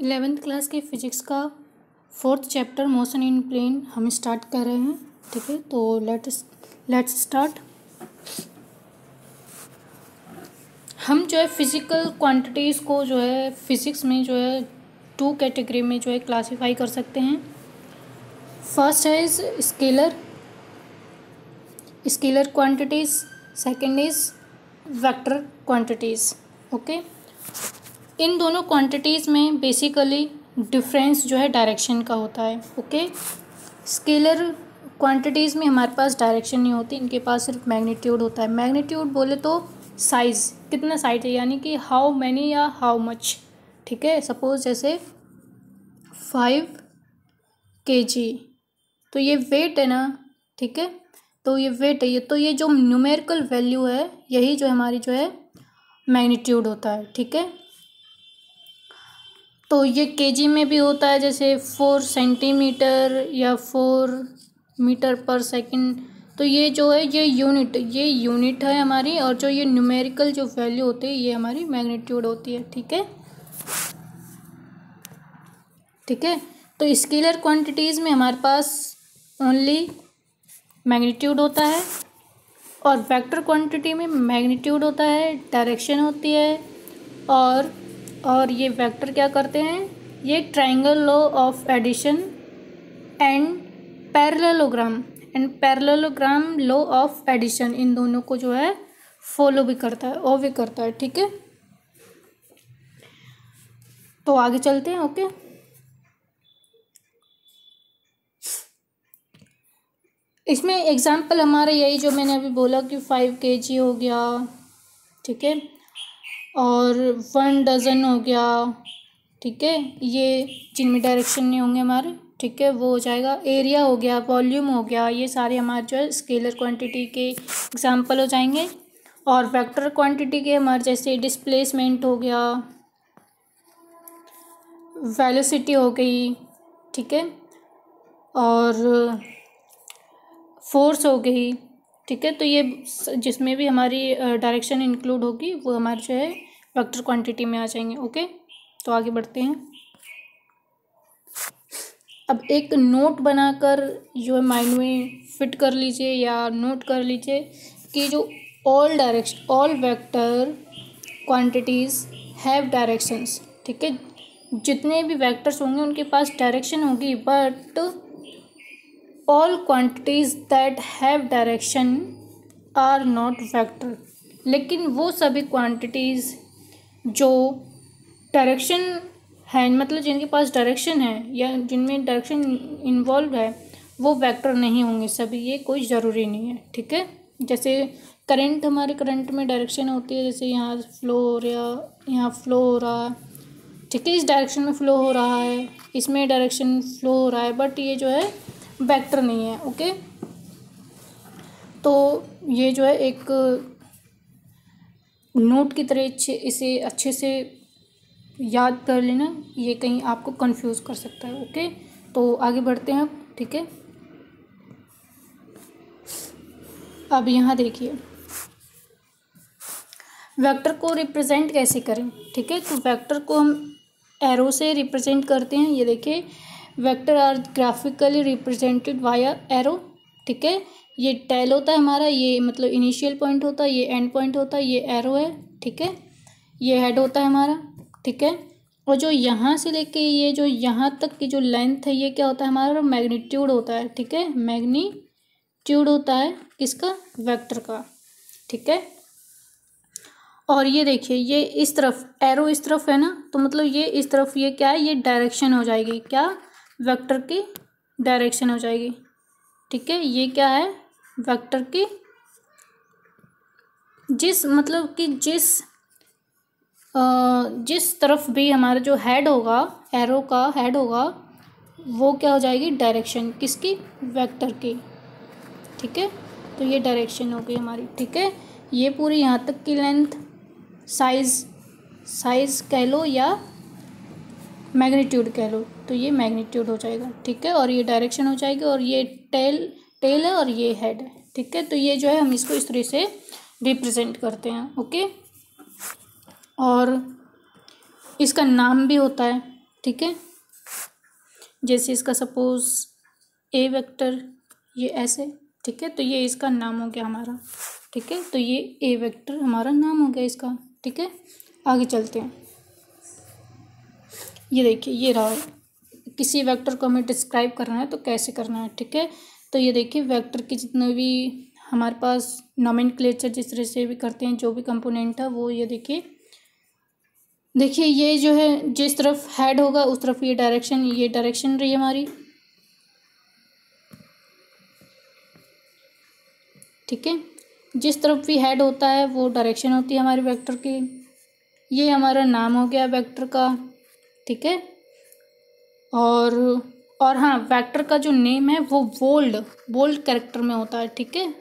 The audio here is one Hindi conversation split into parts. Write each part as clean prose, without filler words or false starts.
11th क्लास के फिजिक्स का 4th chapter motion in plane हम स्टार्ट कर रहे हैं। ठीक है, तो लेट्स स्टार्ट। हम जो है फिजिकल क्वांटिटीज़ को जो है फिज़िक्स में जो है 2 कैटेगरी में जो है क्लासीफाई कर सकते हैं। फर्स्ट है is scalar quantities, second is vector quantities. Okay, इन दोनों क्वांटिटीज़ में बेसिकली डिफरेंस जो है डायरेक्शन का होता है। ओके, स्केलर क्वांटिटीज़ में हमारे पास डायरेक्शन नहीं होती, इनके पास सिर्फ मैग्नीट्यूड होता है। मैग्नीट्यूड बोले तो साइज़, कितना साइज है, यानी कि हाउ मैनी या हाउ मच। ठीक है, सपोज जैसे 5 kg, तो ये वेट है ना। ठीक है, तो ये वेट है, ये तो ये जो न्यूमेरिकल वैल्यू है यही जो हमारी जो है मैग्नीट्यूड होता है। ठीक है, तो ये केजी में भी होता है, जैसे 4 सेंटीमीटर या 4 मीटर पर सेकंड। तो ये जो है ये यूनिट है हमारी, और जो ये न्यूमेरिकल जो वैल्यू होती है ये हमारी मैग्नीट्यूड होती है। ठीक है, ठीक है, तो स्केलर क्वांटिटीज़ में हमारे पास ओनली मैग्नीट्यूड होता है, और वेक्टर क्वांटिटी में मैग्नीट्यूड होता है, डायरेक्शन होती है, और ये वेक्टर क्या करते हैं, ये triangle law of addition and parallelogram law of addition, इन दोनों को जो है फॉलो भी करता है और भी करता है। ठीक है, तो आगे चलते हैं। ओके, इसमें एग्जाम्पल हमारा यही जो मैंने अभी बोला कि 5 kg हो गया। ठीक है, और 1 डज़न हो गया। ठीक है, ये जिनमें डायरेक्शन नहीं होंगे हमारे। ठीक है, वो हो जाएगा। एरिया हो गया, वॉल्यूम हो गया, ये सारे हमारे जो है स्केलर क्वांटिटी के एग्जाम्पल हो जाएंगे। और वेक्टर क्वांटिटी के हमारे जैसे डिस्प्लेसमेंट हो गया, वेलोसिटी हो गई। ठीक है, और फोर्स हो गई। ठीक है, तो ये जिसमें भी हमारी डायरेक्शन इंक्लूड होगी वो हमारे जो है वेक्टर क्वांटिटी में आ जाएंगे। ओके, तो आगे बढ़ते हैं। अब एक नोट बनाकर जो है माइंड में फिट कर लीजिए या नोट कर लीजिए कि जो all vector quantities have directions. ठीक है, जितने भी वेक्टर्स होंगे उनके पास डायरेक्शन होगी, but all quantities that have direction are not vector. लेकिन वो सभी क्वांटिटीज़ जो डायरेक्शन है, मतलब जिनके पास डायरेक्शन है या जिनमें डायरेक्शन इन्वॉल्व है, वो वेक्टर नहीं होंगे सभी, ये कोई ज़रूरी नहीं है। ठीक है, जैसे करंट, हमारे करंट में डायरेक्शन होती है, जैसे यहाँ फ्लो हो रहा, यहाँ फ्लो हो रहा। ठीक है, इस डायरेक्शन में फ्लो हो रहा है, इसमें डायरेक्शन फ्लो हो रहा है, बट ये जो है वेक्टर नहीं है। ओके, तो ये जो है एक नोट की तरह इसे अच्छे से याद कर लेना, ये कहीं आपको कंफ्यूज कर सकता है। ओके, तो आगे बढ़ते हैं। ठीक है, अब यहाँ देखिए वेक्टर को रिप्रेजेंट कैसे करें। ठीक है, तो वेक्टर को हम एरो से रिप्रेजेंट करते हैं। ये देखिए, vector are graphically represented via arrow. ठीक है, ये टेल होता है हमारा, ये मतलब इनिशियल पॉइंट होता है, ये एंड पॉइंट होता है, ये एरो है। ठीक है, ये हेड होता है हमारा। ठीक है, और जो यहाँ से लेके ये जो यहाँ तक की जो लेंथ है, ये क्या होता है हमारा, मैग्नीट्यूड होता है। ठीक है, मैग्नीट्यूड होता है किसका, वेक्टर का। ठीक है, और ये देखिए, ये इस तरफ एरो इस तरफ है ना, तो मतलब ये इस तरफ, ये क्या है, ये डायरेक्शन हो जाएगी, क्या, वेक्टर की डायरेक्शन हो जाएगी। ठीक है, ये क्या है, वेक्टर की, मतलब कि जिस तरफ भी हमारा जो हेड होगा, एरो का हेड होगा, वो क्या हो जाएगी, डायरेक्शन किसकी, वेक्टर की। ठीक है, तो ये डायरेक्शन हो गई हमारी। ठीक है, ये पूरी यहाँ तक की लेंथ, साइज कह लो या मैग्नीट्यूड कह लो, तो ये मैग्नीट्यूड हो जाएगा। ठीक है, और ये डायरेक्शन हो जाएगी, और ये टेल है और ये हेड है। ठीक है, तो ये जो है हम इसको इस तरह से रिप्रेजेंट करते हैं। ओके, और इसका नाम भी होता है। ठीक है। जैसे इसका सपोज ए वेक्टर ये ऐसे, ठीक है, तो ये इसका नाम हो गया हमारा, ठीक है, तो ये ए वेक्टर हमारा नाम हो गया इसका, ठीक है। आगे चलते हैं। ये देखिए ये रहा, किसी वेक्टर को हमें डिस्क्राइब करना है तो कैसे करना है, ठीक है। तो ये देखिए वेक्टर के जितने भी हमारे पास नोमेनक्लेचर जिस तरह से भी करते हैं, जो भी कंपोनेंट है वो ये देखिए ये जो है जिस तरफ हेड होगा उस तरफ ये डायरेक्शन रही हमारी, ठीक है। जिस तरफ भी हेड होता है वो डायरेक्शन होती है हमारी वेक्टर की। ये हमारा नाम हो गया वेक्टर का, ठीक है। और हाँ, वेक्टर का जो नेम है वो बोल्ड कैरेक्टर में होता है, ठीक है,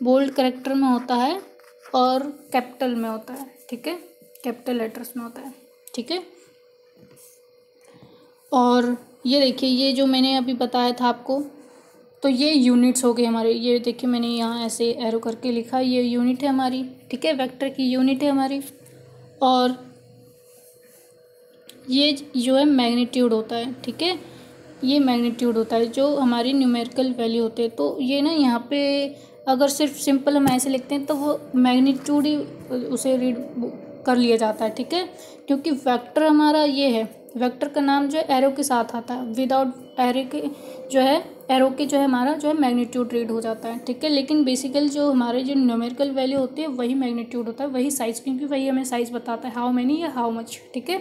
बोल्ड कैरेक्टर में होता है और कैपिटल में होता है, ठीक है, कैपिटल लेटर्स में होता है, ठीक है। और ये देखिए ये जो मैंने अभी बताया था आपको, तो ये यूनिट्स हो गए हमारे। ये देखिए मैंने यहाँ ऐसे एरो करके लिखा, ये यूनिट है हमारी, ठीक है, वेक्टर की यूनिट है हमारी। और ये जो है मैग्नीट्यूड होता है, ठीक है, ये मैग्नीट्यूड होता है जो हमारी न्यूमेरिकल वैल्यू होते हैं। तो ये ना यहाँ पे अगर सिर्फ सिंपल हम ऐसे लिखते हैं तो वो मैग्नीट्यूड ही उसे रीड कर लिया जाता है, ठीक है, क्योंकि वेक्टर हमारा ये है, वेक्टर का नाम जो है एरो के साथ आता है, विदाउट एरो के जो है हमारा जो है मैग्नीट्यूड रीड हो जाता है, ठीक है। लेकिन बेसिकल जो हमारे जो न्यूमेरिकल वैल्यू होती है वही मैग्नीट्यूड होता है, वही साइज़, क्योंकि वही हमें साइज़ बताता है, हाउ मैनी या हाउ मच, ठीक है।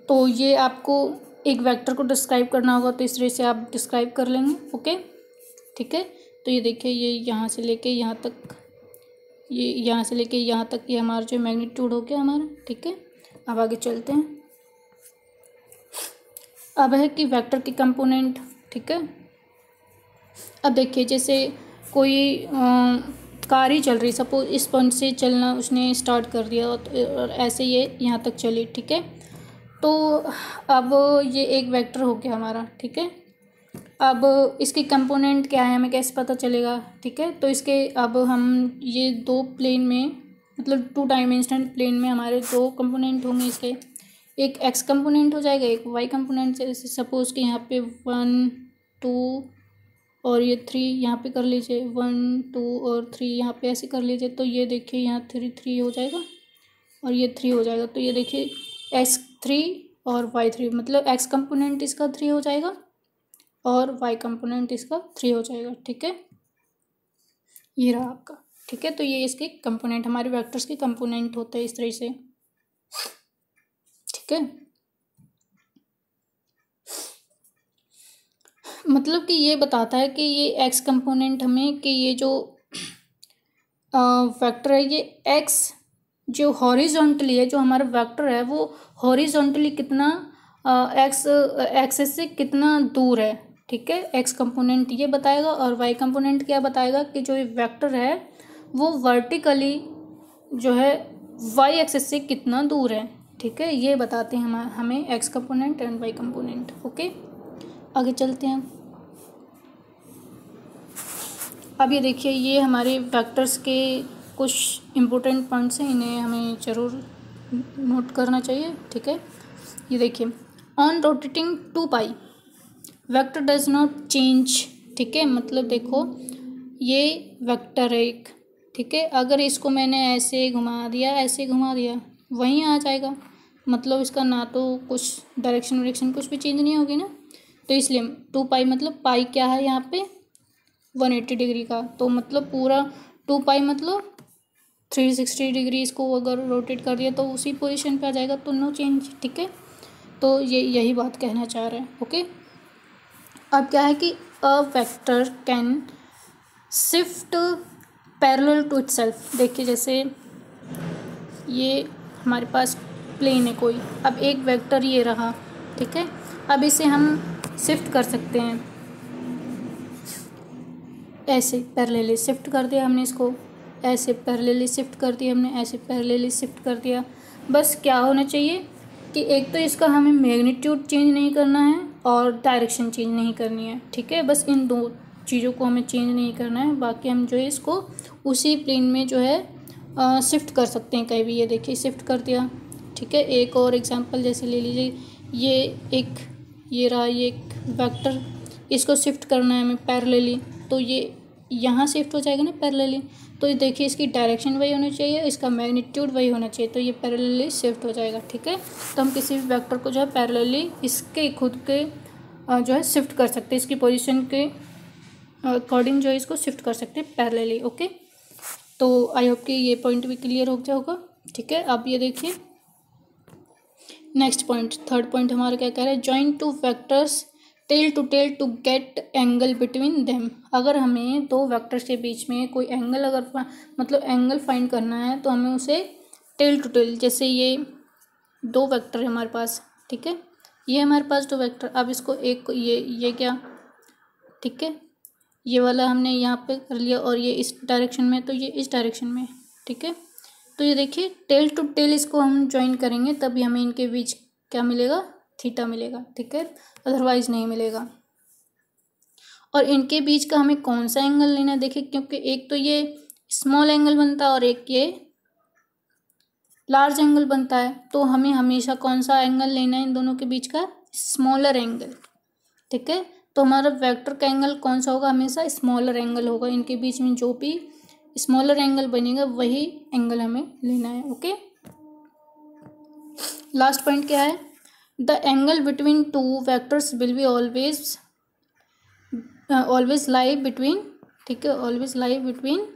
तो ये आपको एक वेक्टर को डिस्क्राइब करना होगा तो इस तरह से आप डिस्क्राइब कर लेंगे, ओके, ठीक है। तो ये देखिए ये यहाँ से लेके यहाँ तक, ये यहाँ से लेके यहाँ तक ये हमारा जो मैग्नीट्यूड हो गया हमारा, ठीक है। अब आगे चलते हैं। अब है कि वेक्टर की कंपोनेंट, ठीक है। अब देखिए जैसे कोई कार ही चल रही, सपोज इस पॉइंट से चलना उसने स्टार्ट कर दिया और ऐसे ये यहाँ तक चली, ठीक है। तो अब ये एक वेक्टर हो गया हमारा, ठीक है। अब इसकी कंपोनेंट क्या है हमें कैसे पता चलेगा, ठीक है। तो इसके अब हम ये दो प्लेन में, मतलब 2 डायमेंशनल प्लेन में हमारे 2 कंपोनेंट होंगे इसके, एक एक्स कंपोनेंट हो जाएगा, एक वाई कंपोनेंट। जैसे सपोज कि यहाँ पे 1 2 और ये 3 यहाँ पे कर लीजिए, 1 2 और 3 यहाँ पे ऐसे कर लीजिए। तो ये देखिए यहाँ 3 हो जाएगा और ये 3 हो जाएगा। तो ये देखिए x3 और y3, मतलब x कंपोनेंट इसका 3 हो जाएगा और y कंपोनेंट इसका 3 हो जाएगा, ठीक है। ये रहा आपका, ठीक है। तो ये इसके कंपोनेंट, हमारे वेक्टर्स के कंपोनेंट होते हैं इस तरह से, ठीक है। मतलब कि ये बताता है कि ये x कंपोनेंट हमें, कि ये जो वेक्टर है ये x जो हॉरिजॉन्टली है, जो हमारा वेक्टर है वो हॉरिजॉन्टली कितना एक्सिस से कितना दूर है, ठीक है। एक्स कंपोनेंट ये बताएगा और वाई कंपोनेंट क्या बताएगा कि जो ये वेक्टर है वो वर्टिकली जो है वाई एक्सिस से कितना दूर है, ठीक है। ये बताते हैं हमें X component and Y component, okay. आगे चलते हैं। अब ये देखिए ये हमारे वेक्टर्स के कुछ इम्पोर्टेंट पॉइंट्स हैं, इन्हें हमें ज़रूर नोट करना चाहिए, ठीक है। ये देखिए on rotating 2 pi vector does not change, ठीक है। मतलब देखो ये वेक्टर है एक, ठीक है, अगर इसको मैंने ऐसे घुमा दिया, ऐसे घुमा दिया, वहीं आ जाएगा, मतलब इसका ना तो कुछ डायरेक्शन कुछ भी चेंज नहीं होगी ना। तो इसलिए 2 पाई, मतलब पाई क्या है यहाँ पे 180 डिग्री का, तो मतलब पूरा 2 पाई मतलब 360 डिग्री इसको अगर रोटेट कर दिया तो उसी पोजीशन पे आ जाएगा, तो नो चेंज, ठीक है। तो ये यही बात कहना चाह रहे हैं, ओके। अब क्या है कि a vector can shift parallel to itself. देखिए जैसे ये हमारे पास प्लेन है कोई, अब एक वेक्टर ये रहा, ठीक है। अब इसे हम शिफ्ट कर सकते हैं, ऐसे पैरेलली शिफ्ट कर दिया हमने इसको, ऐसे पैरेलली शिफ्ट कर दिया हमने, ऐसे पैरेलली शिफ्ट कर दिया। बस क्या होना चाहिए कि एक तो इसका हमें मैग्नीट्यूड चेंज नहीं करना है और डायरेक्शन चेंज नहीं करनी है, ठीक है। बस इन 2 चीज़ों को हमें चेंज नहीं करना है, बाकी हम जो है इसको उसी प्लेन में जो है शिफ्ट कर सकते हैं कहीं भी। ये देखिए शिफ्ट कर दिया, ठीक है। एक और एग्जांपल जैसे ले लीजिए, ये रहा ये एक वेक्टर, इसको शिफ्ट करना है हमें पैरेलली, तो ये यहाँ शिफ्ट हो जाएगा ना पैरेलली। तो ये देखिए इसकी डायरेक्शन वही होनी चाहिए, इसका मैग्नीट्यूड वही होना चाहिए, तो ये पैरेलली शिफ्ट हो जाएगा, ठीक है। तो हम किसी भी वेक्टर को जो है पैरेलली इसके खुद के जो है शिफ्ट कर सकते हैं, इसकी पोजीशन के अकॉर्डिंग जो है इसको शिफ्ट कर सकते हैं पैरेलली, ओके। तो आई होप कि ये पॉइंट भी क्लियर हो गया होगा, ठीक है। अब ये देखिए नेक्स्ट पॉइंट, थर्ड पॉइंट हमारा क्या कह रहा है, join two vectors tail to get angle between them. अगर हमें दो वेक्टर्स के बीच में कोई एंगल मतलब एंगल फाइंड करना है तो हमें उसे टेल टू टेल, जैसे ये दो वेक्टर है हमारे पास, ठीक है, ये हमारे पास दो वेक्टर। अब इसको एक ये क्या, ठीक है, ये वाला हमने यहाँ पे कर लिया और ये इस डायरेक्शन में, तो ये इस डायरेक्शन में, ठीक है। तो ये देखिए टेल टू टेल इसको हम ज्वाइन करेंगे तभी हमें इनके बीच क्या मिलेगा, थीटा मिलेगा, ठीक है, अदरवाइज नहीं मिलेगा। और इनके बीच का हमें कौन सा एंगल लेना है, देखिए क्योंकि एक तो ये स्मॉल एंगल बनता है और एक ये लार्ज एंगल बनता है, तो हमें हमेशा कौन सा एंगल लेना है इन दोनों के बीच का, स्मॉलर एंगल, ठीक है। तो हमारा वेक्टर का एंगल कौन सा होगा, हमेशा स्मॉलर एंगल होगा। इनके बीच में जो भी स्मॉलर एंगल बनेगा वही एंगल हमें लेना है, ओके। लास्ट पॉइंट क्या है, the angle between two vectors will be always lie between, ठीक है, always lie between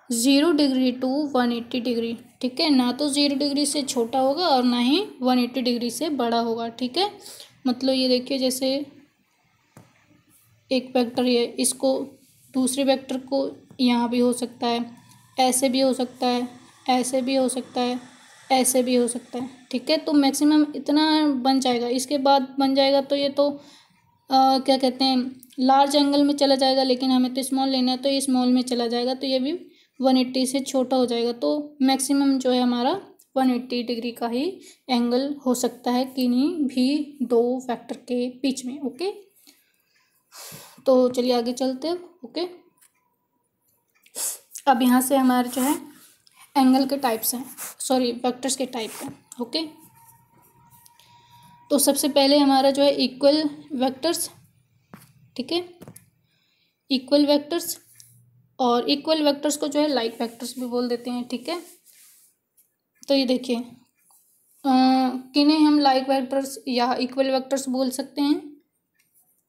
0 degree to 180 degree, ठीक है। ना तो 0 डिग्री से छोटा होगा और ना ही 180 डिग्री से बड़ा होगा, ठीक है। मतलब ये देखिए जैसे एक वेक्टर है, इसको दूसरे वेक्टर को यहाँ भी हो सकता है, ऐसे भी हो सकता है, ऐसे भी हो सकता है, ऐसे भी हो सकता है, ठीक है। तो मैक्सिमम इतना बन जाएगा, इसके बाद बन जाएगा तो ये तो क्या कहते हैं लार्ज एंगल में चला जाएगा, लेकिन हमें तो स्मॉल लेना है तो ये स्मॉल में चला जाएगा, तो ये भी 180 से छोटा हो जाएगा। तो मैक्सिमम जो है हमारा 180 डिग्री का ही एंगल हो सकता है किन्हीं भी दो वेक्टर के बीच में, ओके। तो चलिए आगे चलते हैं, ओके। अब यहाँ से हमारे जो है एंगल के टाइप्स हैं, सॉरी वेक्टर्स के टाइप हैं, ओके। तो सबसे पहले हमारा जो है इक्वल वेक्टर्स, ठीक है, इक्वल वेक्टर्स, और इक्वल वेक्टर्स को जो है लाइक वेक्टर्स भी बोल देते हैं, ठीक है। तो ये देखिए किन्हें हम लाइक वेक्टर्स या इक्वल वेक्टर्स बोल सकते हैं,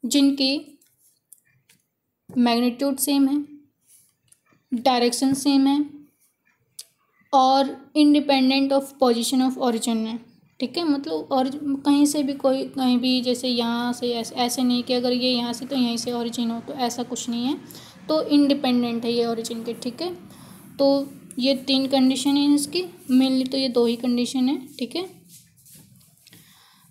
जिनकी मैग्नीट्यूड सेम है, डायरेक्शन सेम है और independent of position of origin है, ठीक है। मतलब और कहीं से भी कोई कहीं भी जैसे यहाँ से ऐसे नहीं कि अगर ये यहाँ से तो यहीं से ओरिजिन हो, तो ऐसा कुछ नहीं है, तो इंडिपेंडेंट है ये ओरिजिन के, ठीक है। तो ये 3 कंडीशन है इसकी, मेनली तो ये 2 ही कंडीशन है, ठीक है।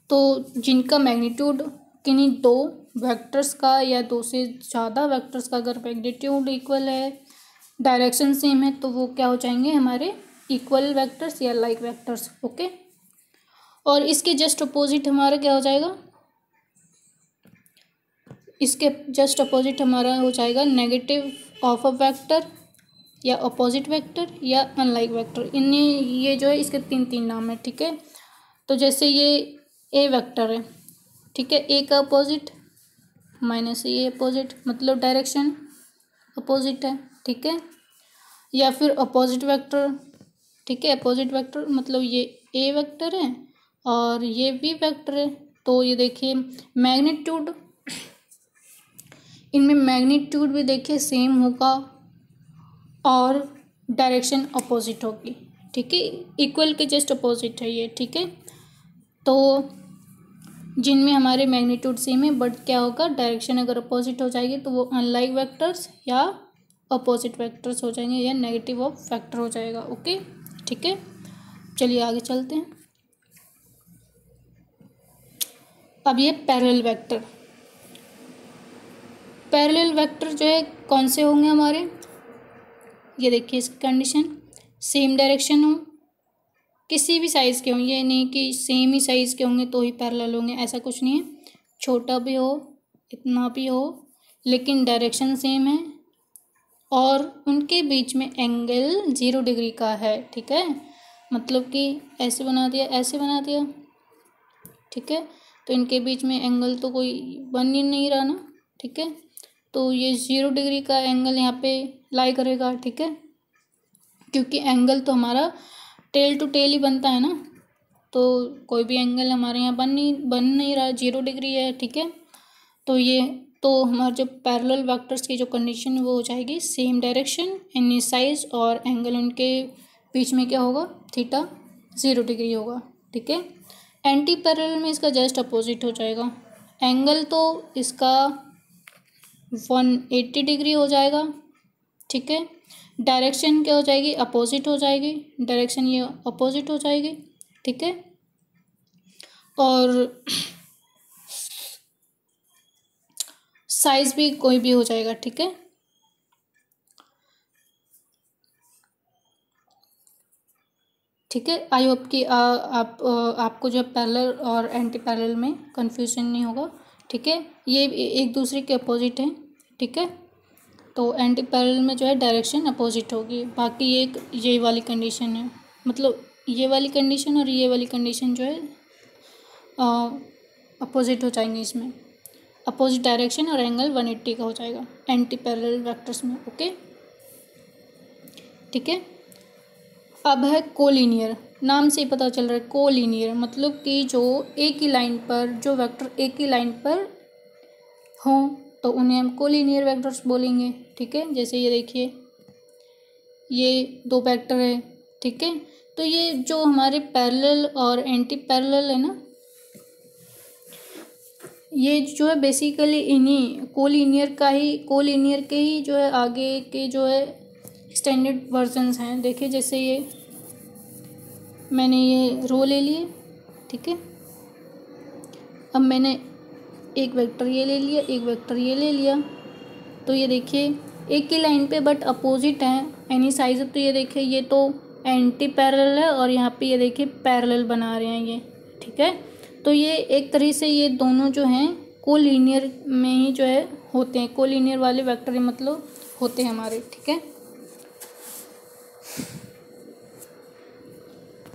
तो जिनका मैग्नीट्यूड किन्हीं 2 वेक्टर्स का या 2 से ज़्यादा वेक्टर्स का अगर मैग्नीट्यूड इक्वल है, डायरेक्शन सेम है, तो वो क्या हो जाएंगे हमारे इक्वल वेक्टर्स या लाइक वेक्टर्स, ओके। और इसके जस्ट अपोजिट हमारा क्या हो जाएगा, इसके जस्ट अपोजिट हमारा हो जाएगा नेगेटिव ऑफ अ वेक्टर या अपोजिट वेक्टर या अनलाइक वेक्टर। इन्हें ये जो है इसके 3 नाम है, ठीक है। तो जैसे ये ए वेक्टर है, ठीक है, ए का अपोजिट माइनस ए अपोजिट, मतलब डायरेक्शन अपोजिट है, ठीक है। या फिर अपोजिट वेक्टर, ठीक है, अपोजिट वेक्टर मतलब ये ए वेक्टर है और ये बी वेक्टर है। तो ये देखिए मैग्नीट्यूड, इनमें मैग्नीट्यूड भी देखिए सेम होगा और डायरेक्शन अपोजिट होगी, ठीक है, इक्वल के जस्ट अपोजिट है ये, ठीक है। तो जिनमें हमारे मैग्नीट्यूड सेम है बट क्या होगा, डायरेक्शन अगर अपोजिट हो जाएगी तो वो अनलाइक वेक्टर्स या अपोजिट वेक्टर्स हो जाएंगे या नेगेटिव ऑफ वेक्टर हो जाएगा, ओके, ठीक है। चलिए आगे चलते हैं। अब ये पैरेलल वेक्टर, पैरेलल वेक्टर जो है कौन से होंगे हमारे, ये देखिए इसकी कंडीशन, सेम डायरेक्शन हो, किसी भी साइज़ के हों, ये नहीं कि सेम ही साइज़ के होंगे तो ही पैरेलल होंगे, ऐसा कुछ नहीं है, छोटा भी हो इतना भी हो लेकिन डायरेक्शन सेम है और उनके बीच में एंगल 0 डिग्री का है, ठीक है। मतलब कि ऐसे बना दिया, ऐसे बना दिया, ठीक है। तो इनके बीच में एंगल तो कोई बन ही नहीं रहा ना, ठीक है। तो ये 0 डिग्री का एंगल यहाँ पे लाई करेगा, ठीक है, क्योंकि एंगल तो हमारा टेल टू टेल ही बनता है ना, तो कोई भी एंगल हमारे यहाँ बन नहीं रहा, 0 डिग्री है, ठीक है। तो हमारे जो पैरेलल वेक्टर्स की जो कंडीशन है वो हो जाएगी सेम डायरेक्शन, एनी साइज और एंगल उनके बीच में क्या होगा, थीटा 0 डिग्री होगा, ठीक है। एंटी पैरेलल में इसका जस्ट अपोजिट हो जाएगा, एंगल तो इसका 180 डिग्री हो जाएगा, ठीक है। डायरेक्शन क्या हो जाएगी, अपोजिट हो जाएगी, डायरेक्शन ये अपोजिट हो जाएगी, ठीक है। और साइज भी कोई भी हो जाएगा, ठीक है। ठीक है, आई होप कि आपको जो है पैरेलल और एंटी पैरेलल में कंफ्यूजन नहीं होगा, ठीक है। ये एक दूसरे के अपोजिट हैं, ठीक है। तो एंटी पैरेलल में जो है डायरेक्शन अपोजिट होगी, बाकी ये वाली कंडीशन है, मतलब ये वाली कंडीशन और ये वाली कंडीशन जो है अपोजिट हो जाएंगे, इसमें अपोजिट डायरेक्शन और एंगल 180 का हो जाएगा एंटी पैरेलल वेक्टर्स में, ओके, ठीक है। अब है कोलिनियर, नाम से ही पता चल रहा है कोलिनियर, मतलब कि जो एक ही लाइन पर, जो वेक्टर एक ही लाइन पर हों तो उन्हें हम कोलिनियर वेक्टर्स बोलेंगे, ठीक है। जैसे ये देखिए, ये 2 वेक्टर है, ठीक है। तो ये जो हमारे पैरेलल और एंटी पैरेलल है ना, ये जो है बेसिकली इन्हीं कोलिनियर के ही जो है आगे के जो है स्टैंडर्ड वर्जन्स हैं। देखिए जैसे ये मैंने ये रो ले लिए, ठीक है। अब मैंने एक वेक्टर ये ले लिया, एक वेक्टर ये ले लिया, तो ये देखिए एक ही लाइन पे बट अपोजिट हैं एनी साइज। तो ये देखिए ये तो एंटी पैरेलल है और यहाँ पे ये देखिए पैरेलल बना रहे हैं ये, ठीक है। तो ये एक तरह से ये दोनों जो हैं कोलिनियर में ही जो है होते हैं, कोलिनियर वाले वेक्टर मतलब होते हैं हमारे, ठीक है,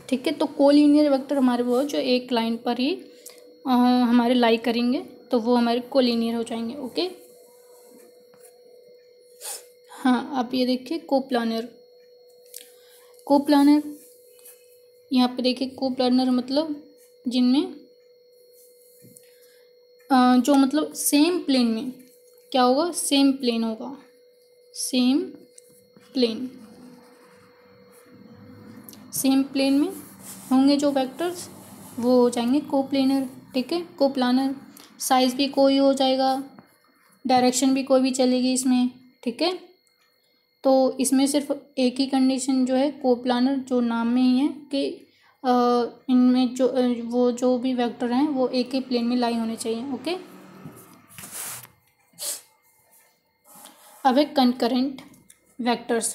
ठीक है। तो कोलिनियर वेक्टर हमारे वो जो एक लाइन पर ही हमारे लाई करेंगे तो वो हमारे कोलिनियर हो जाएंगे, ओके। हाँ, अब ये देखिए कोप्लानर यहाँ पे देखिए कोप्लानर मतलब जिनमें जो मतलब सेम प्लेन में क्या होगा, सेम प्लेन होगा, सेम प्लेन में होंगे जो वेक्टर्स वो हो जाएंगे कोप्लेनर, ठीक है। कोप्लानर साइज भी कोई हो जाएगा, डायरेक्शन भी कोई भी चलेगी इसमें, ठीक है। तो इसमें सिर्फ एक ही कंडीशन जो है कोप्लानर जो नाम में ही है कि इनमें जो वो जो भी वेक्टर हैं वो एक ही प्लेन में लाई होने चाहिए, ओके। अब है कंकरेंट वेक्टर्स।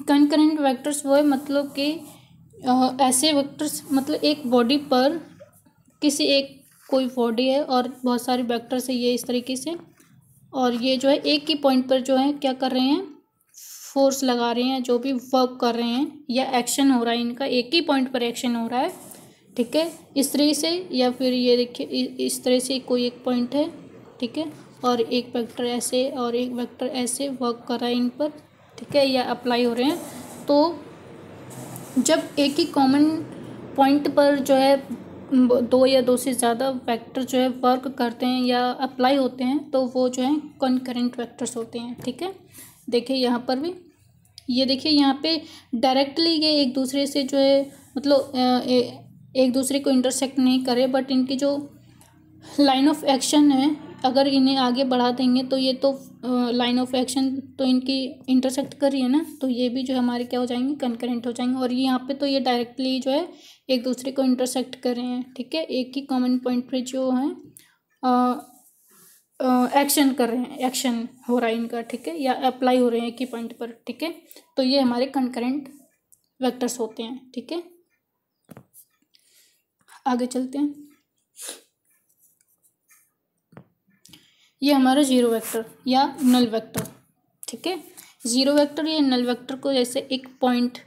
कंकरेंट वेक्टर्स वो है मतलब कि ऐसे वेक्टर्स मतलब एक बॉडी पर किसी एक कोई बॉडी है और बहुत सारे वेक्टर्स है ये इस तरीके से, और ये जो है एक ही पॉइंट पर जो है क्या कर रहे हैं, फोर्स लगा रहे हैं, जो भी वर्क कर रहे हैं या एक्शन हो रहा है इनका एक ही पॉइंट पर एक्शन हो रहा है, ठीक है, इस तरह से। या फिर ये देखिए इस तरह से कोई एक पॉइंट है, ठीक है, और एक वेक्टर ऐसे और एक वेक्टर ऐसे वर्क कर रहा है इन पर, ठीक है, या अप्लाई हो रहे हैं। तो जब एक ही कॉमन पॉइंट पर जो है 2 या 2 से ज़्यादा वेक्टर जो है वर्क करते हैं या अप्लाई होते हैं तो वो जो है कॉन्करेंट वेक्टर्स होते हैं, ठीक है। देखिए यहाँ पर भी ये देखिए यहाँ पे डायरेक्टली ये एक दूसरे से जो है मतलब एक दूसरे को इंटरसेक्ट नहीं करे, बट इनकी जो लाइन ऑफ एक्शन है अगर इन्हें आगे बढ़ा देंगे तो ये तो लाइन ऑफ एक्शन तो इनकी इंटरसेक्ट कर रही है ना, तो ये भी जो है हमारे क्या हो जाएंगे, कनकरेंट हो जाएंगे। और ये यहाँ पे तो ये डायरेक्टली जो है एक दूसरे को इंटरसेक्ट कर रहे हैं, ठीक है, एक ही कॉमन पॉइंट पे जो है एक्शन कर रहे हैं, एक्शन हो रहा है इनका, ठीक है, या अप्लाई हो रहे हैं एक ही पॉइंट पर, ठीक है। तो ये हमारे कनकरेंट वेक्टर्स होते हैं, ठीक है। आगे चलते हैं। ये हमारा जीरो वेक्टर या नल वेक्टर, ठीक है। जीरो वेक्टर या नल वेक्टर को जैसे एक पॉइंट,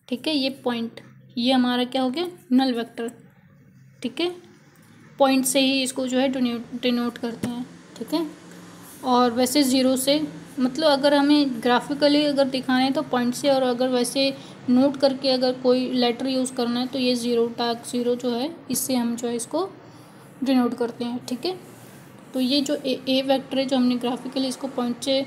ठीक है, ये पॉइंट, ये हमारा क्या हो गया, नल वेक्टर, ठीक है। पॉइंट से ही इसको जो है डिनोट करते हैं, ठीक है। और वैसे ज़ीरो से मतलब अगर हमें ग्राफिकली अगर दिखाना है तो पॉइंट से, और अगर वैसे नोट करके अगर कोई लेटर यूज़ करना है तो ये ज़ीरो, टैग ज़ीरो जो है इससे हम जो है इसको डिनोट करते हैं, ठीक है। तो ये जो ए वेक्टर है जो हमने ग्राफिकली इसको पॉइंट से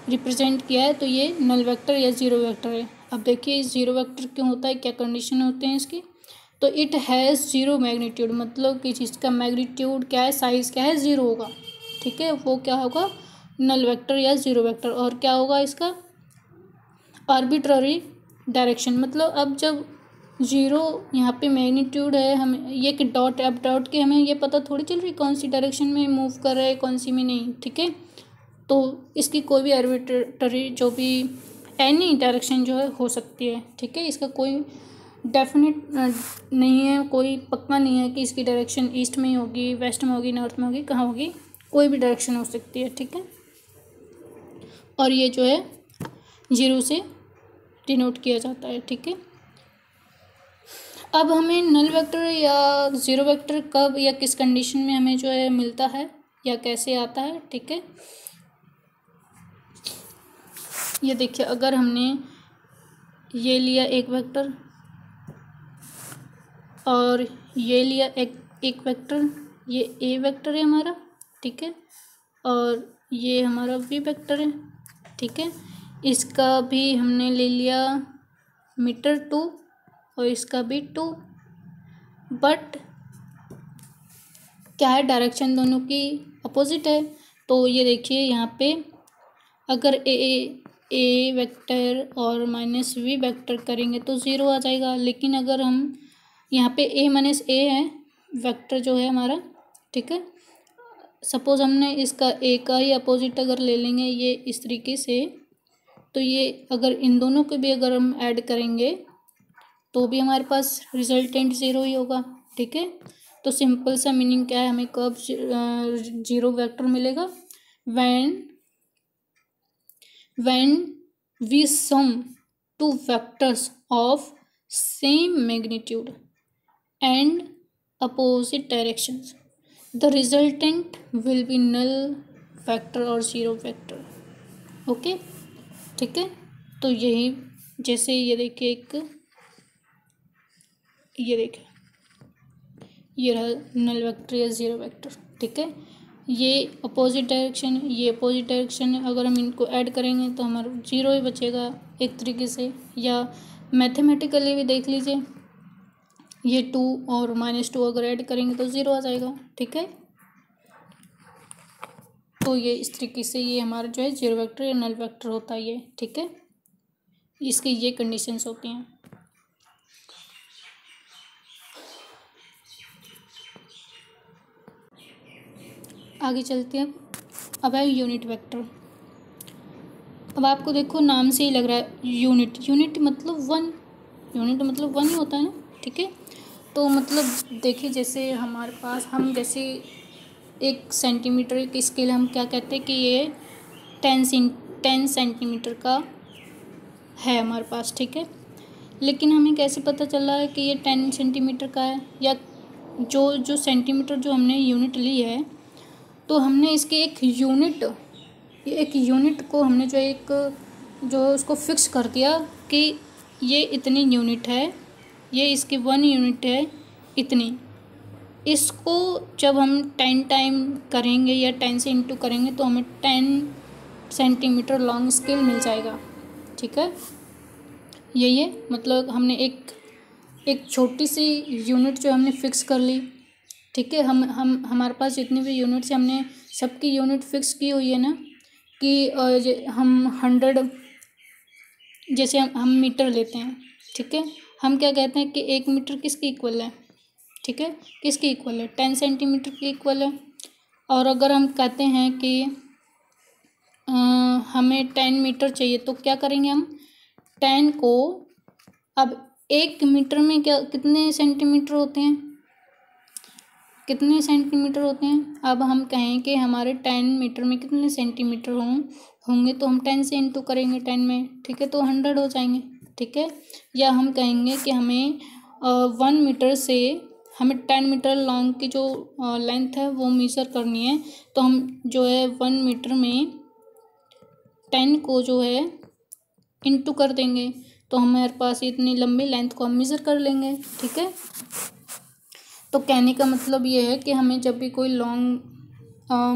रिप्रेजेंट किया है, तो ये नल वेक्टर या ज़ीरो वेक्टर है। अब देखिए ज़ीरो वेक्टर क्यों होता है, क्या कंडीशन होते हैं इसकी। तो इट हैज़ ज़ीरो मैग्नीट्यूड, मतलब कि जिसका मैग्नीट्यूड क्या है, साइज़ क्या है, ज़ीरो होगा, ठीक है, वो क्या होगा, नल वेक्टर या ज़ीरो वेक्टर। और क्या होगा इसका, आर्बिट्ररी डायरेक्शन, मतलब अब जब ज़ीरो यहाँ पे मैग्नीट्यूड है, हमें ये कि डॉट, अब डॉट के हमें ये पता थोड़ी चल रही कौन सी डायरेक्शन में मूव कर रहा है कौन सी में नहीं, ठीक है। तो इसकी कोई भी आर्बिट्ररी जो भी एनी डायरेक्शन जो है हो सकती है, ठीक है। इसका कोई डेफिनेट नहीं है, कोई पक्का नहीं है कि इसकी डायरेक्शन ईस्ट में ही होगी, वेस्ट में होगी, नॉर्थ में होगी, कहाँ होगी, कोई भी डायरेक्शन हो सकती है, ठीक है। और ये जो है जीरो से डिनोट किया जाता है, ठीक है। अब हमें नल वेक्टर या ज़ीरो वेक्टर कब या किस कंडीशन में हमें जो है मिलता है या कैसे आता है, ठीक है। ये देखिए, अगर हमने ये लिया एक वेक्टर और ये लिया एक वेक्टर, ये ए वेक्टर है हमारा, ठीक है, और ये हमारा बी वेक्टर है, ठीक है। इसका भी हमने ले लिया मीटर 2 और इसका भी 2, बट क्या है, डायरेक्शन दोनों की अपोजिट है। तो ये देखिए यहाँ पे अगर ए वेक्टर और माइनस वी वेक्टर करेंगे तो ज़ीरो आ जाएगा, लेकिन अगर हम यहाँ पे ए माइनस ए है वेक्टर जो है हमारा, ठीक है। सपोज़ हमने इसका ए का ही अपोजिट अगर ले लेंगे ये इस तरीके से, तो ये अगर इन दोनों को भी अगर हम ऐड करेंगे तो भी हमारे पास रिजल्टेंट ज़ीरो ही होगा, ठीक है। तो सिंपल सा मीनिंग क्या है, हमें कब जीरो वेक्टर मिलेगा, when we sum two vectors of same magnitude and opposite directions, the resultant will be null vector or zero vector, okay, ठीक है। तो यही, जैसे ये देखिए ये रहा नल वेक्टर या ज़ीरो वेक्टर, ठीक है। ये अपोजिट डायरेक्शन है, ये अपोजिट डायरेक्शन है, अगर हम इनको ऐड करेंगे तो हमारा जीरो ही बचेगा एक तरीके से, या मैथमेटिकली भी देख लीजिए, ये 2 और -2 अगर ऐड करेंगे तो ज़ीरो आ जाएगा, ठीक है। तो ये इस तरीके से ये हमारा जो है जीरो वेक्टर या नल वेक्टर होता है ये, ठीक है। इसकी ये कंडीशंस होती हैं। आगे चलते हैं, अब है यूनिट वेक्टर। अब आपको देखो नाम से ही लग रहा है यूनिट मतलब वन, यूनिट मतलब वन ही होता है ना, ठीक है। तो मतलब देखिए, जैसे हमारे पास हम जैसे एक सेंटीमीटर की स्केल हम क्या कहते हैं कि ये 10 सेंटीमीटर का है हमारे पास, ठीक है। लेकिन हमें कैसे पता चल रहा है कि ये 10 सेंटीमीटर का है, या जो सेंटीमीटर जो हमने यूनिट ली है, तो हमने इसके एक यूनिट को हमने जो उसको फिक्स कर दिया कि ये इतनी यूनिट है, ये इसकी 1 यूनिट है इतनी। इसको जब हम 10 टाइम करेंगे या 10 से इंटू करेंगे तो हमें 10 सेंटीमीटर लॉन्ग स्केल मिल जाएगा, ठीक है। यही है, मतलब हमने एक छोटी सी यूनिट जो हमने फिक्स कर ली, ठीक है। हम हमारे पास जितनी भी यूनिट्स हमने सबकी यूनिट फिक्स की हुई है ना, कि हम 100, जैसे हम मीटर लेते हैं, ठीक है। हम क्या कहते हैं कि 1 मीटर किसकी इक्वल है, ठीक है, किसकी इक्वल है, 10 सेंटीमीटर की इक्वल है। और अगर हम कहते हैं कि हमें 10 मीटर चाहिए, तो क्या करेंगे हम 10 को, अब 1 मीटर में क्या कितने सेंटीमीटर होते हैं, कितने सेंटीमीटर होते हैं। अब हम कहें कि हमारे 10 मीटर में कितने सेंटीमीटर होंगे, तो हम 10 से इंटू करेंगे 10 में, ठीक है, तो 100 हो जाएंगे, ठीक है। या हम कहेंगे कि हमें 1 मीटर से हमें 10 मीटर लॉन्ग की जो लेंथ है वो मेज़र करनी है, तो हम जो है 1 मीटर में 10 को जो है इंटू कर देंगे, तो हमारे पास इतनी लंबी लेंथ को हम मेज़र कर लेंगे, ठीक है। तो कहने का मतलब ये है कि हमें जब भी कोई लॉन्ग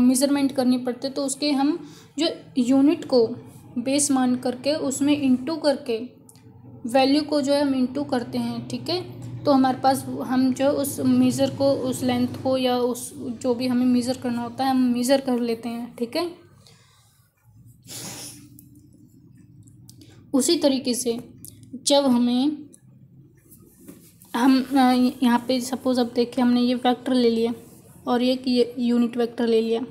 मेज़रमेंट करनी पड़ती है तो उसके हम जो यूनिट को बेस मान करके उसमें इंटू करके वैल्यू को जो है हम इंटू करते हैं, ठीक है। तो हमारे पास हम जो उस मेज़र को, उस लेंथ को या उस जो भी हमें मेज़र करना होता है हम मेज़र कर लेते हैं, ठीक है। उसी तरीके से जब हम यहाँ पे सपोज अब देखिए हमने ये वेक्टर ले लिया और ये यूनिट वेक्टर ले लिया,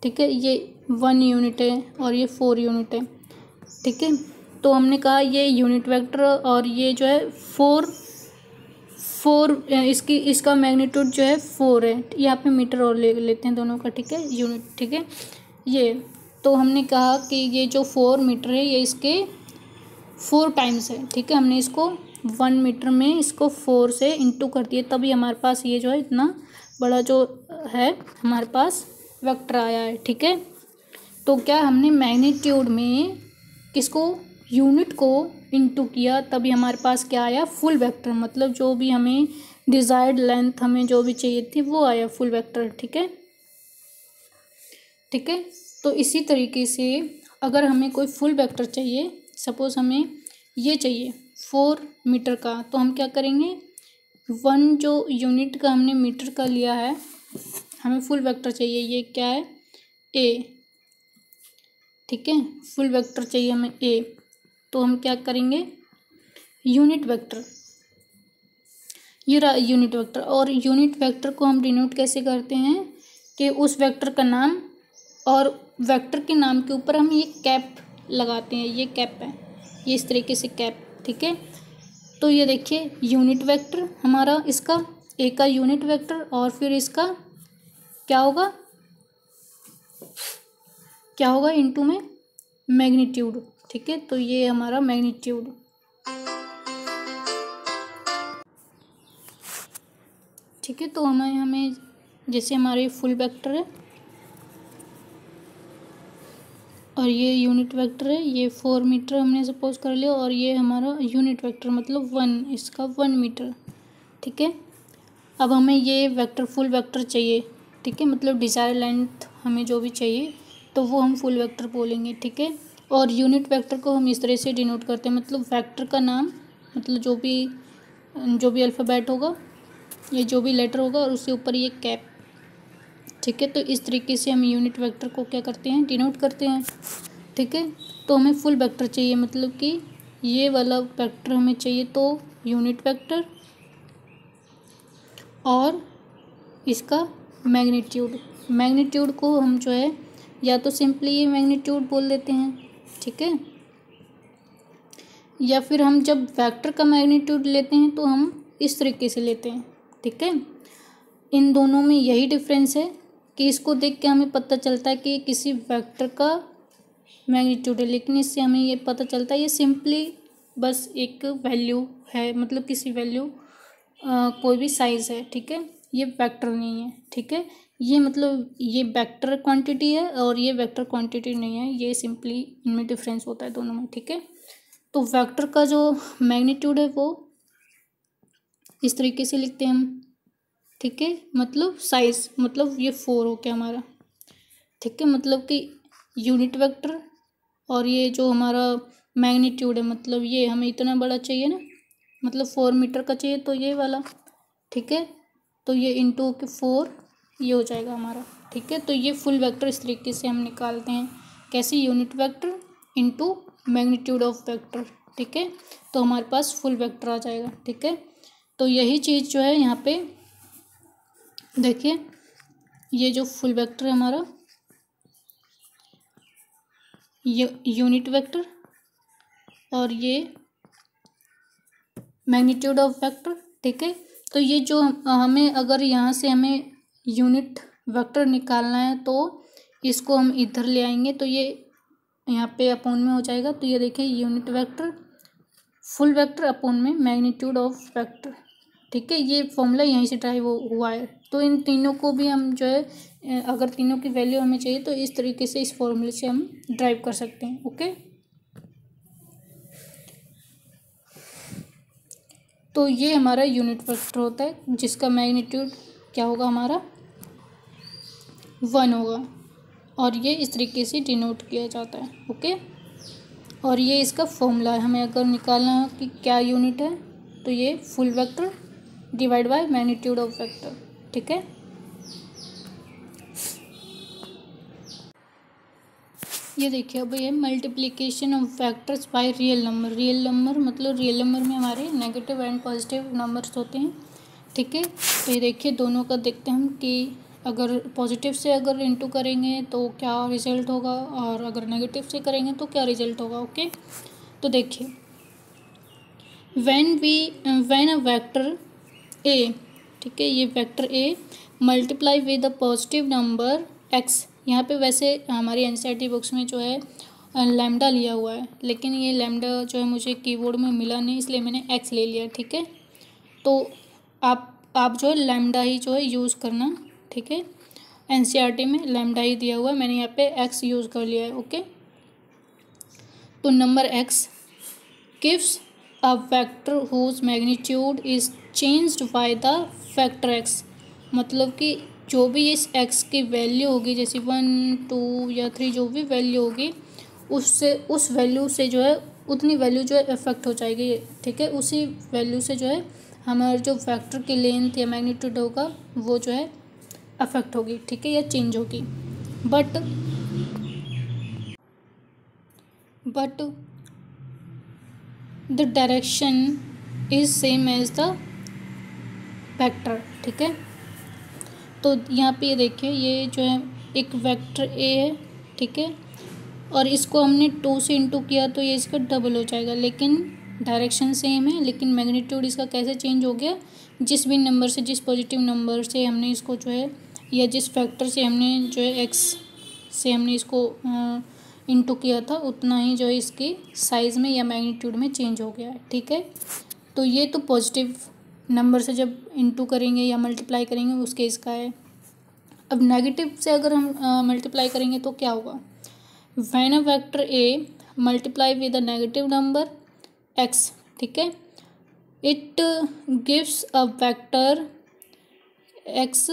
ठीक है। ये 1 यूनिट है और ये 4 यूनिट है, ठीक है। तो हमने कहा ये यूनिट वेक्टर और ये जो है 4 इसका मैग्नीट्यूड जो है 4 है। यहाँ पे मीटर और ले लेते हैं दोनों का, ठीक है, यूनिट, ठीक है। ये तो हमने कहा कि ये जो 4 मीटर है ये इसके 4 टाइम्स है, ठीक है। हमने इसको 1 मीटर में इसको 4 से इंटू कर दिए, तभी हमारे पास ये जो है इतना बड़ा जो है हमारे पास वेक्टर आया है, ठीक है। तो क्या हमने मैग्नीट्यूड में किसको, यूनिट को इंटू किया, तभी हमारे पास क्या आया, फुल वेक्टर, मतलब जो भी हमें डिज़ायर्ड लेंथ हमें जो भी चाहिए थी वो आया फुल वेक्टर, ठीक है, ठीक है। तो इसी तरीके से अगर हमें कोई फुल वेक्टर चाहिए, सपोज हमें ये चाहिए 4 मीटर का, तो हम क्या करेंगे, 1 जो यूनिट का हमने मीटर का लिया है, हमें फुल वेक्टर चाहिए, ये क्या है, ए, ठीक है, फुल वेक्टर चाहिए हमें ए, तो हम क्या करेंगे, यूनिट वेक्टर, ये रहा यूनिट वेक्टर। और यूनिट वेक्टर को हम डिनोट कैसे करते हैं कि उस वेक्टर का नाम और वेक्टर के नाम के ऊपर हम ये कैप लगाते हैं, ये कैप है, ये इस तरीके से कैप, ठीक है। तो ये देखिए यूनिट वेक्टर हमारा, इसका ए का यूनिट वेक्टर और फिर इसका क्या होगा, इनटू में मैग्नीट्यूड, ठीक है। तो ये हमारा मैग्नीट्यूड, ठीक है। तो हमें जैसे हमारे फुल वेक्टर है और ये यूनिट वेक्टर है, ये 4 मीटर हमने सपोज कर लिया, और ये हमारा यूनिट वेक्टर मतलब 1, इसका 1 मीटर, ठीक है। अब हमें ये वेक्टर फुल वेक्टर चाहिए, ठीक है, मतलब डिज़ायर लेंथ हमें जो भी चाहिए तो वो हम फुल वेक्टर बोलेंगे, ठीक है। और यूनिट वेक्टर को हम इस तरह से डिनोट करते हैं, मतलब वेक्टर का नाम, मतलब जो भी अल्फ़ाबेट होगा, ये जो भी लेटर होगा और उसके ऊपर ये कैप, ठीक है। तो इस तरीके से हम यूनिट वेक्टर को क्या करते हैं, डिनोट करते हैं, ठीक है। तो हमें फुल वेक्टर चाहिए, मतलब कि ये वाला वेक्टर हमें चाहिए, तो यूनिट वेक्टर और इसका मैग्नीट्यूड को हम जो है या तो सिंपली ये मैग्नीट्यूड बोल देते हैं, ठीक है, या फिर हम जब वेक्टर का मैग्नीट्यूड लेते हैं तो हम इस तरीके से लेते हैं, ठीक है। इन दोनों में यही डिफरेंस है कि इसको देख के हमें पता चलता है कि किसी वेक्टर का मैग्नीट्यूड है, लेकिन इससे हमें ये पता चलता है ये सिंपली बस एक वैल्यू है, मतलब किसी वैल्यू कोई भी साइज़ है, ठीक है, ये वेक्टर नहीं है, ठीक है। ये मतलब ये वेक्टर क्वांटिटी है और ये वेक्टर क्वांटिटी नहीं है, ये सिंपली इनमें डिफरेंस होता है दोनों में, ठीक है। तो वेक्टर का जो मैग्नीट्यूड है वो इस तरीके से लिखते हैं हम, ठीक है, मतलब साइज, मतलब ये 4 हो गया हमारा, ठीक है, मतलब कि यूनिट वेक्टर और ये जो हमारा मैग्नीट्यूड है, मतलब ये हमें इतना बड़ा चाहिए ना, मतलब 4 मीटर का चाहिए तो ये वाला, ठीक है। तो ये इंटू के 4 ये हो जाएगा हमारा, ठीक है। तो ये फुल वेक्टर इस तरीके से हम निकालते हैं, कैसे, unit vector into magnitude of vector, ठीक है। तो हमारे पास फुल वेक्टर आ जाएगा, ठीक है। तो यही चीज़ जो है यहाँ पे देखिए, ये जो फुल वेक्टर है हमारा, ये यूनिट वेक्टर और ये मैग्नीट्यूड ऑफ वेक्टर, ठीक है। तो ये जो हमें अगर यहाँ से हमें यूनिट वेक्टर निकालना है तो इसको हम इधर ले आएंगे तो ये यहाँ पे अपोन में हो जाएगा। तो ये देखिए unit vector full vector upon में मैग्नीट्यूड ऑफ वेक्टर, ठीक है। ये फॉर्मूला यहीं से ड्राइव हुआ है। तो इन तीनों को भी हम जो है अगर तीनों की वैल्यू हमें चाहिए तो इस तरीके से इस फॉर्मूले से हम ड्राइव कर सकते हैं। ओके, तो ये हमारा यूनिट वेक्टर होता है जिसका मैग्नीट्यूड क्या होगा, हमारा 1 होगा और ये इस तरीके से डिनोट किया जाता है। ओके, और ये इसका फॉर्मूला है। हमें अगर निकालना है कि क्या यूनिट है तो ये full vector divide by magnitude of vector, ठीक है। ये देखिए अब ये multiplication of vectors by real number. Real number मतलब रियल नंबर में हमारे नेगेटिव एंड पॉजिटिव नंबर्स होते हैं, ठीक है। तो ये देखिए दोनों का देखते हैं हम कि अगर पॉजिटिव से अगर इंटू करेंगे तो क्या रिजल्ट होगा और अगर नेगेटिव से करेंगे तो क्या रिजल्ट होगा। ओके, तो देखिए व्हेन अ वेक्टर ए, ठीक है, ये vector A multiply with a positive number x. यहाँ पे वैसे हमारी एनसीईआरटी बुक्स में जो है लैम्डा लिया हुआ है, लेकिन ये लैम्डा जो है मुझे कीबोर्ड में मिला नहीं इसलिए मैंने एक्स ले लिया, ठीक है। तो आप जो है लैम्डा ही जो है यूज़ करना, ठीक है। एनसीईआरटी में लैम्डा ही दिया हुआ है, मैंने यहाँ पे एक्स यूज़ कर लिया है। ओके, तो number X gives a vector whose magnitude is changed by the factor X. मतलब कि जो भी इस एक्स की वैल्यू होगी, जैसे 1 2 या 3 जो भी वैल्यू होगी उससे उस वैल्यू से जो है उतनी वैल्यू जो है इफेक्ट हो जाएगी, ठीक है। उसी वैल्यू से जो है हमारे जो वेक्टर की लेंथ या मैग्नीट्यूड होगा वो जो है अफेक्ट होगी, ठीक है, या चेंज होगी। But the direction is same as the vector, ठीक है। तो यहाँ पे ये देखिए ये जो है एक वेक्टर ए है, ठीक है, और इसको हमने 2 से इंटू किया तो ये इसका डबल हो जाएगा, लेकिन डायरेक्शन सेम है, लेकिन मैग्नीट्यूड इसका कैसे चेंज हो गया, जिस भी नंबर से, जिस पॉजिटिव नंबर से हमने इसको जो है या जिस फैक्टर से हमने जो है एक्स से हमने इसको इंटू किया था उतना ही जो है इसकी साइज़ में या मैग्नीट्यूड में चेंज हो गया है, ठीक है। तो ये तो पॉजिटिव नंबर से जब इंटू करेंगे या मल्टीप्लाई करेंगे उस केस का है। अब नेगेटिव से अगर हम मल्टीप्लाई करेंगे तो क्या होगा, when a vector A multiply with a negative number x, ठीक है, it gives a vector x,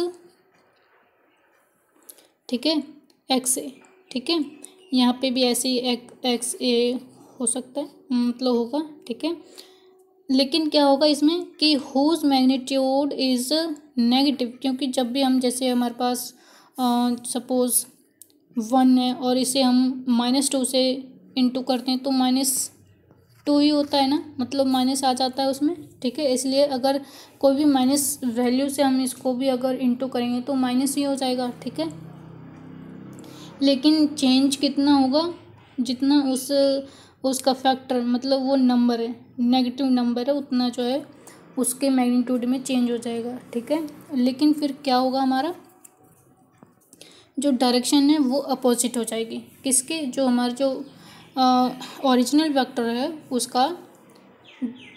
ठीक है, एक्स ए, ठीक है। यहाँ पे भी ऐसे ही एक्स ए हो सकता है, मतलब होगा, ठीक है। लेकिन क्या होगा इसमें कि हुज मैग्नीट्यूड इज़ नेगेटिव, क्योंकि जब भी हम जैसे हमारे पास सपोज़ 1 है और इसे हम -2 से इंटू करते हैं तो -2 ही होता है ना, मतलब माइनस आ जाता है उसमें, ठीक है। इसलिए अगर कोई भी माइनस वैल्यू से हम इसको भी अगर इंटू करेंगे तो माइनस ही हो जाएगा, ठीक है। लेकिन चेंज कितना होगा, जितना उसका फैक्टर मतलब वो नंबर है, नेगेटिव नंबर है, उतना जो है उसके मैग्नीट्यूड में चेंज हो जाएगा, ठीक है। लेकिन फिर क्या होगा, हमारा जो डायरेक्शन है वो अपोजिट हो जाएगी, किसके, जो हमारा जो ओरिजिनल वेक्टर है उसका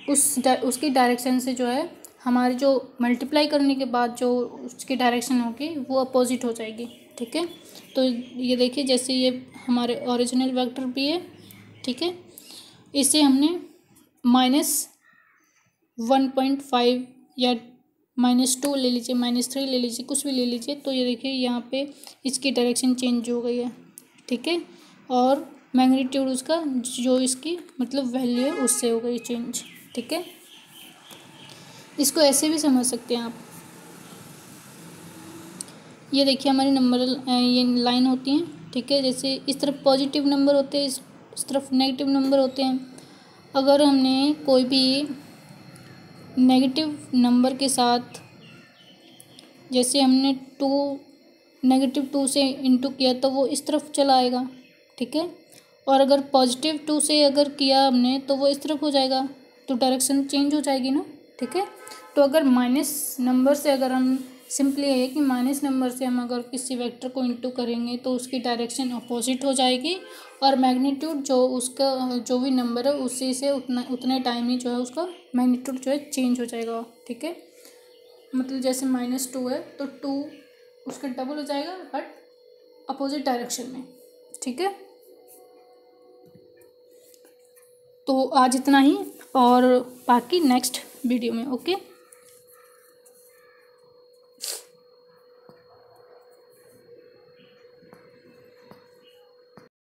उसकी डायरेक्शन से जो है हमारे जो मल्टीप्लाई करने के बाद जो उसकी डायरेक्शन होगी वो अपोजिट हो जाएगी, ठीक है। तो ये देखिए जैसे ये हमारे ओरिजिनल वेक्टर भी है, ठीक है, इसे हमने -1.5 या -2 ले लीजिए, -3 ले लीजिए, कुछ भी ले लीजिए, तो ये देखिए यहाँ पे इसकी डायरेक्शन चेंज हो गई है, ठीक है, और मैग्नीट्यूड उसका जो इसकी मतलब वैल्यू है उससे हो गई चेंज, ठीक है। इसको ऐसे भी समझ सकते हैं आप। ये देखिए हमारी नंबर ये लाइन होती हैं, ठीक है, जैसे इस तरफ पॉजिटिव नंबर होते हैं, इस तरफ नेगेटिव नंबर होते हैं। अगर हमने कोई भी नेगेटिव नंबर के साथ, जैसे हमने -2 से इंटू किया तो वो इस तरफ चला आएगा, ठीक है, और अगर +2 से अगर किया हमने तो वो इस तरफ हो जाएगा, तो डायरेक्शन चेंज हो जाएगी ना, ठीक है। तो अगर माइनस नंबर से अगर हम सिंपली ये है कि माइनस नंबर से हम अगर किसी वेक्टर को इंटू करेंगे तो उसकी डायरेक्शन अपोजिट हो जाएगी और मैग्नीट्यूड जो उसका जो भी नंबर है उसी से उतने टाइम ही जो है उसका मैग्नीट्यूड जो है चेंज हो जाएगा। ठीक है, मतलब जैसे -2 है तो 2 उसका डबल हो जाएगा बट अपोजिट डायरेक्शन में। ठीक है, तो आज इतना ही और बाकी नेक्स्ट वीडियो में। ओके।